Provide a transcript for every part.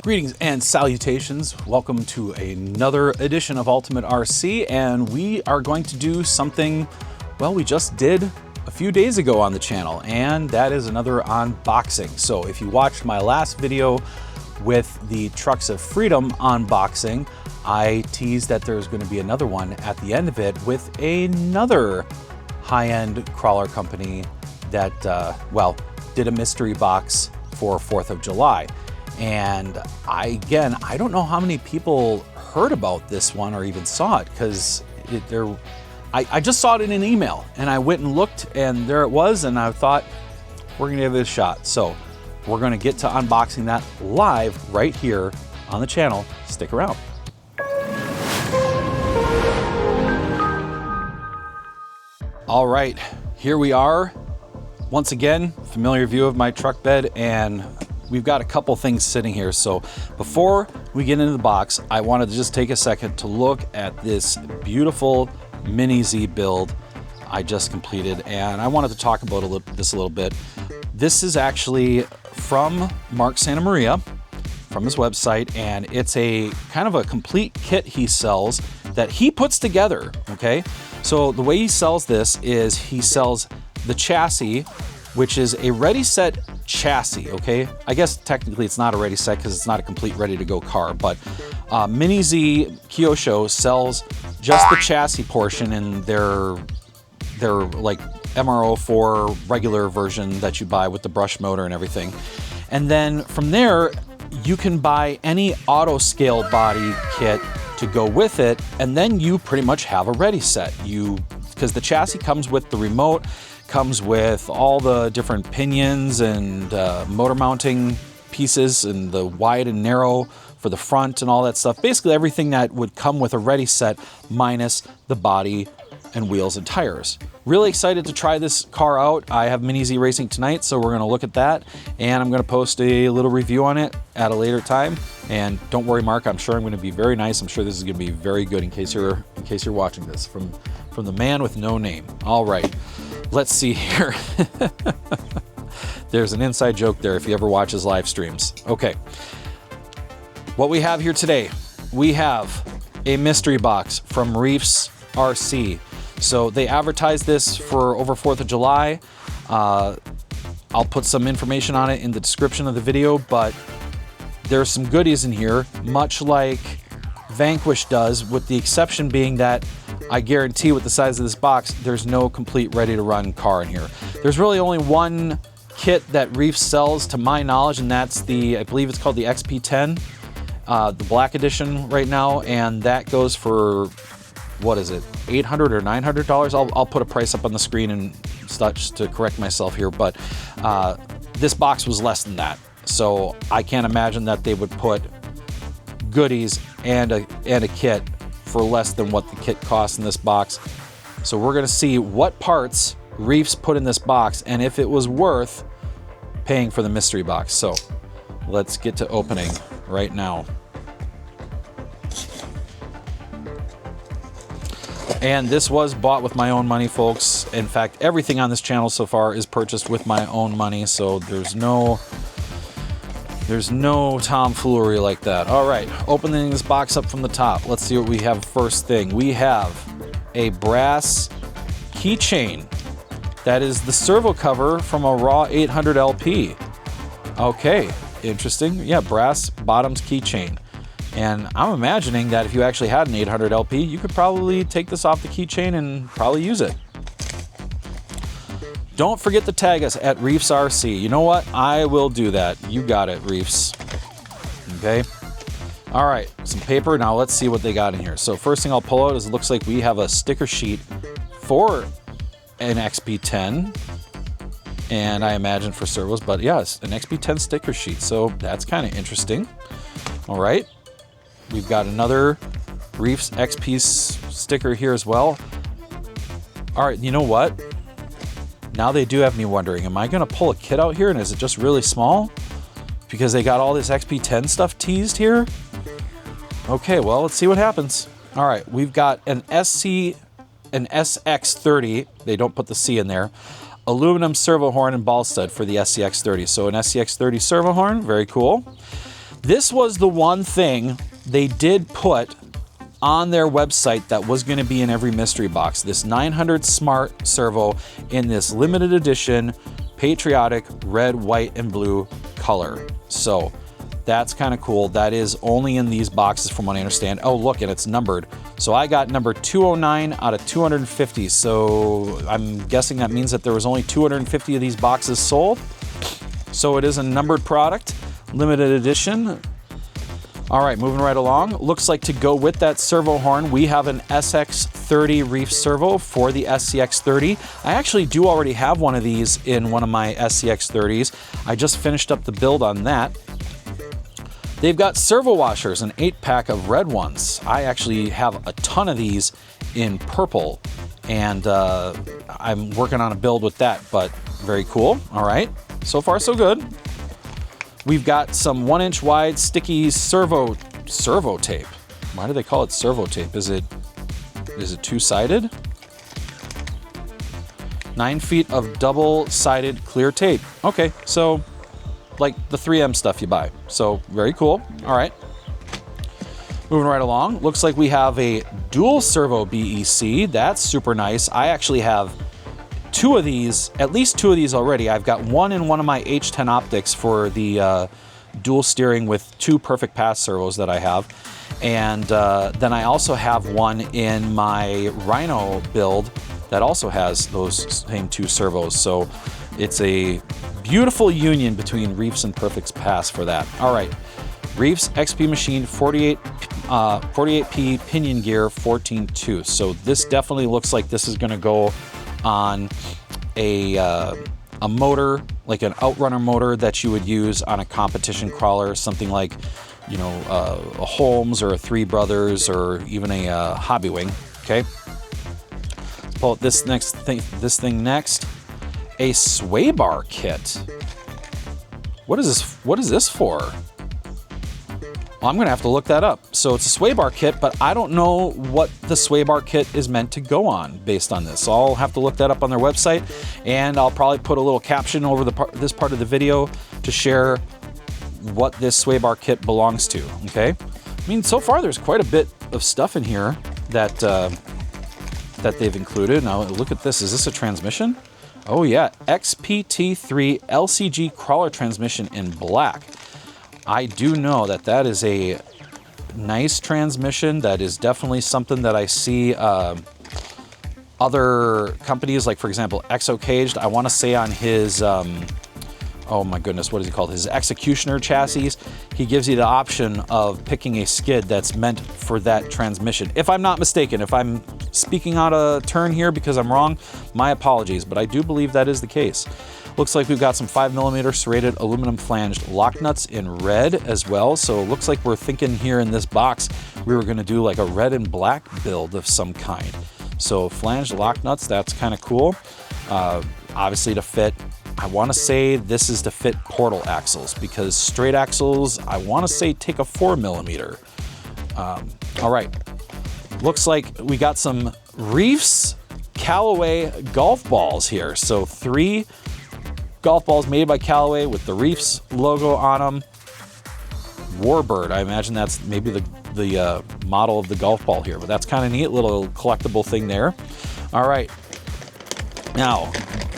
Greetings and salutations. Welcome to another edition of Ultimate RC, and we are going to do something, well, we just did a few days ago on the channel, and that is another unboxing. So if you watched my last video with the Trucks of Freedom unboxing, I teased that there's going to be another one at the end of it with another high-end crawler company that, well, did a mystery box for 4th of July. And I don't know how many people heard about this one or even saw it, because I just saw it in an email and I went and looked and there it was, and I thought, we're gonna give it a shot. So we're gonna get to unboxing that live right here on the channel. Stick around. All right, here we are. Once again, familiar view of my truck bed, and we've got a couple things sitting here. So before we get into the box, I wanted to just take a second to look at this beautiful MiniZ build I just completed, and I wanted to talk about this a little bit. This is actually from Mark Santa Maria, from his website, and it's a kind of a complete kit he sells that he puts together, okay? So the way he sells this is he sells the chassis, which is a ready set chassis, okay? I guess technically it's not a ready set because it's not a complete ready to go car, but MiniZ Kyosho sells just the chassis portion in their like MRO4 regular version that you buy with the brush motor and everything. And then from there, you can buy any auto scale body kit to go with it, and then you pretty much have a ready set. Because the chassis comes with the remote, comes with all the different pinions and motor mounting pieces, and the wide and narrow for the front and all that stuff. Basically everything that would come with a ready set minus the body and wheels and tires. Really excited to try this car out. I have MiniZ racing tonight, so we're gonna look at that, and I'm gonna post a little review on it at a later time. And don't worry, Mark, I'm sure I'm gonna be very nice. I'm sure this is gonna be very good in case you're watching this from the man with no name. All right. Let's see here. There's an inside joke there if you ever watch his live streams. Okay. What we have here today, we have a mystery box from Reefs RC. So they advertised this for over 4th of July. I'll put some information on it in the description of the video, but there's some goodies in here, much like Vanquish does, with the exception being that I guarantee with the size of this box, there's no complete ready-to-run car in here. There's really only one kit that Reefs sells to my knowledge, and that's the, I believe it's called the XP10, the black edition right now, and that goes for, what is it, $800 or $900? I'll put a price up on the screen and such to correct myself here, but this box was less than that. So I can't imagine that they would put goodies and a kit for less than what the kit costs in this box. So we're gonna see what parts Reefs put in this box and if it was worth paying for the mystery box. So let's get to opening right now. And this was bought with my own money, folks. In fact, everything on this channel so far is purchased with my own money, so there's no tomfoolery like that. All right, opening this box up from the top. Let's see what we have first thing. We have a brass keychain. That is the servo cover from a raw 800 LP. Okay, interesting. Yeah, brass bottoms keychain. And I'm imagining that if you actually had an 800 LP, you could probably take this off the keychain and probably use it. Don't forget to tag us at Reefs RC. You know what? I will do that. You got it, Reefs. Okay. All right, some paper. Now let's see what they got in here. So first thing I'll pull out is it looks like we have a sticker sheet for an XP10. And I imagine for servos, but yes, an XP10 sticker sheet. So that's kind of interesting. All right. We've got another Reefs XP sticker here as well. All right, you know what? Now they do have me wondering, am I gonna pull a kit out here and is it just really small? Because they got all this XP10 stuff teased here? Okay, well, let's see what happens. All right, we've got an SX30, they don't put the C in there, aluminum servo horn and ball stud for the SCX30. So an SCX30 servo horn, very cool. This was the one thing they did put on their website that was going to be in every mystery box. This 900 Smart servo in this limited edition patriotic red, white, and blue color. So that's kind of cool. That is only in these boxes from what I understand. Oh, look, and it's numbered. So I got number 209 out of 250. So I'm guessing that means that there was only 250 of these boxes sold. So it is a numbered product, limited edition. All right, moving right along. Looks like to go with that servo horn, we have an SX30 Reef servo for the SCX30. I actually do already have one of these in one of my SCX30s. I just finished up the build on that. They've got servo washers, an 8-pack of red ones. I actually have a ton of these in purple, and I'm working on a build with that, but very cool. All right, so far so good. We've got some 1-inch wide sticky servo tape. Why do they call it servo tape? Is it two-sided? 9 feet of double-sided clear tape. Okay, so like the 3M stuff you buy. So very cool. All right. Moving right along. Looks like we have a dual servo BEC. That's super nice. I actually have two of these, at least two of these already. I've got one in one of my H10 optics for the dual steering with 2 perfect pass servos that I have. And then I also have one in my Rhino build that also has those same 2 servos. So it's a beautiful union between Reefs and Perfect Pass for that. All right, Reefs XP Machine 48P pinion gear 14.2. So this definitely looks like this is going to go on a motor, like an outrunner motor that you would use on a competition crawler, something like, you know, a Holmes or a Three Brothers or even a Hobby Wing. Okay, let's pull out this thing next. A sway bar kit. What is this? What is this for? Well, I'm gonna have to look that up. So it's a sway bar kit, but I don't know what the sway bar kit is meant to go on based on this. So I'll have to look that up on their website, and I'll probably put a little caption over this part of the video to share what this sway bar kit belongs to. Okay, I mean, so far there's quite a bit of stuff in here that that they've included. Now look at this. Is this a transmission? Oh yeah, XPT3 LCG crawler transmission in black. I do know that that is a nice transmission. That is definitely something that I see other companies, like for example, Exo Caged, I want to say on his, oh my goodness, what is he called? His Executioner chassis. He gives you the option of picking a skid that's meant for that transmission. If I'm not mistaken, if I'm speaking out of turn here because I'm wrong, my apologies, but I do believe that is the case. Looks like we've got some 5mm serrated aluminum flanged lock nuts in red as well. So it looks like we're thinking here in this box, we were gonna do like a red and black build of some kind. So flanged lock nuts, that's kind of cool. Obviously to fit, I wanna say this is to fit portal axles, because straight axles, I wanna say take a 4mm. All right, looks like we got some Reefs Callaway golf balls here. So 3 golf balls made by Callaway with the Reefs logo on them. Warbird, I imagine that's maybe the model of the golf ball here, but that's kind of neat, little collectible thing there. All right, now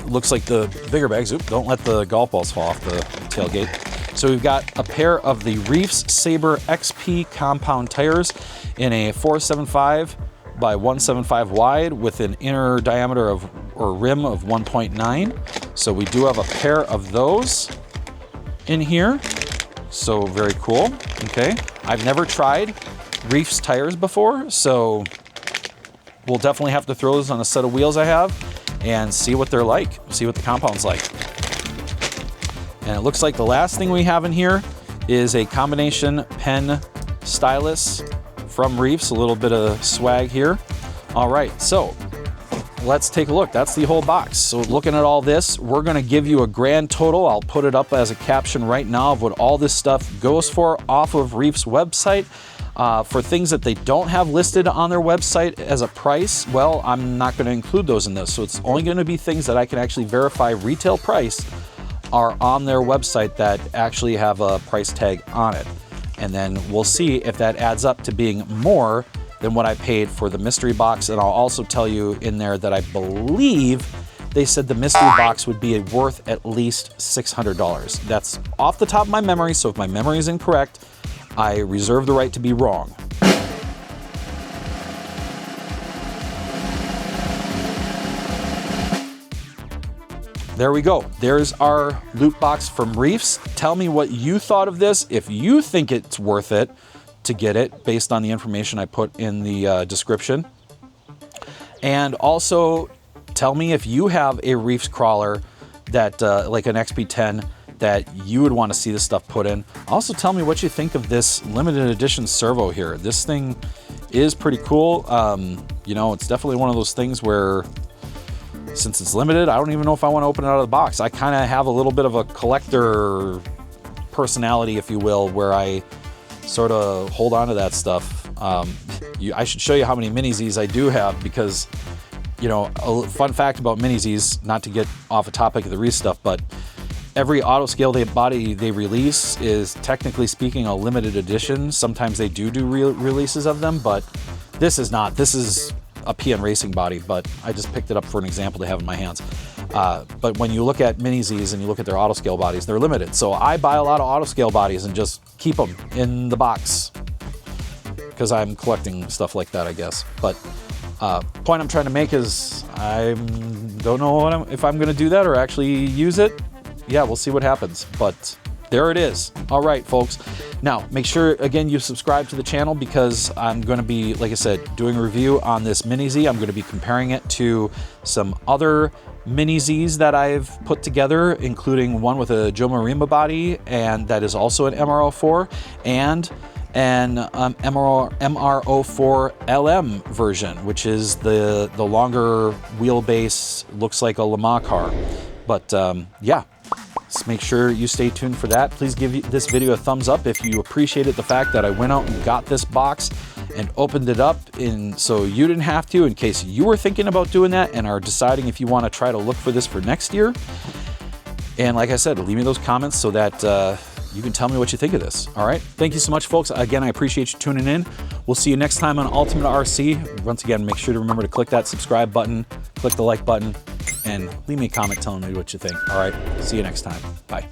looks like the bigger bags. Oops, don't let the golf balls fall off the tailgate. So we've got a pair of the Reefs Sabre XP compound tires in a 475 by 175 wide with an inner diameter of, or rim of 1.9. So we do have a pair of those in here. So very cool. Okay, I've never tried Reefs tires before, so we'll definitely have to throw those on a set of wheels I have and see what they're like, see what the compound's like. And it looks like the last thing we have in here is a combination pen stylus from Reefs, a little bit of swag here. All right, so let's take a look. That's the whole box. So looking at all this, we're gonna give you a grand total. I'll put it up as a caption right now of what all this stuff goes for off of Reefs' website. For things that they don't have listed on their website as a price, well, I'm not gonna include those in this. So it's only gonna be things that I can actually verify retail price are on their website that actually have a price tag on it. and then we'll see if that adds up to being more than what I paid for the mystery box. And I'll also tell you in there that I believe they said the mystery box would be worth at least $600. That's off the top of my memory, so if my memory is incorrect, I reserve the right to be wrong. There we go. There's our loot box from Reefs. Tell me what you thought of this, if you think it's worth it to get it based on the information I put in the description. And also tell me if you have a Reefs crawler that like an XP10 that you would want to see this stuff put in. Also tell me what you think of this limited edition servo here. This thing is pretty cool. You know, it's definitely one of those things where since it's limited, I don't even know if I want to open it out of the box. I kind of have a little bit of a collector personality, if you will, where I sort of hold on to that stuff. I should show you how many MiniZs I do have because, you know, a fun fact about MiniZs, not to get off a topic of the Reef stuff, but every auto scale body they release is technically speaking a limited edition. Sometimes they do releases of them, but this is not. This is a PN Racing body, but I just picked it up for an example to have in my hands. But when you look at MiniZs and you look at their auto scale bodies, they're limited. So I buy a lot of auto scale bodies and just keep them in the box because I'm collecting stuff like that, I guess. But point I'm trying to make is I don't know if I'm going to do that or actually use it. Yeah, we'll see what happens. But there it is. All right, folks. Now, make sure, again, you subscribe to the channel because I'm going to be, like I said, doing a review on this MiniZ. I'm going to be comparing it to some other MiniZs that I've put together, including one with a Joe Marima body, and that is also an MR04, and an MR04 LM version, which is the longer wheelbase, looks like a Le Mans car. But yeah. So make sure you stay tuned for that. Please give this video a thumbs up if you appreciated the fact that I went out and got this box and opened it up so you didn't have to, in case you were thinking about doing that and are deciding if you want to try to look for this for next year. And like I said, leave me those comments so that you can tell me what you think of this. All right. Thank you so much, folks. Again, I appreciate you tuning in. We'll see you next time on Ultimate RC. Once again, make sure to remember to click that subscribe button, click the like button, and leave me a comment telling me what you think. All right, see you next time. Bye.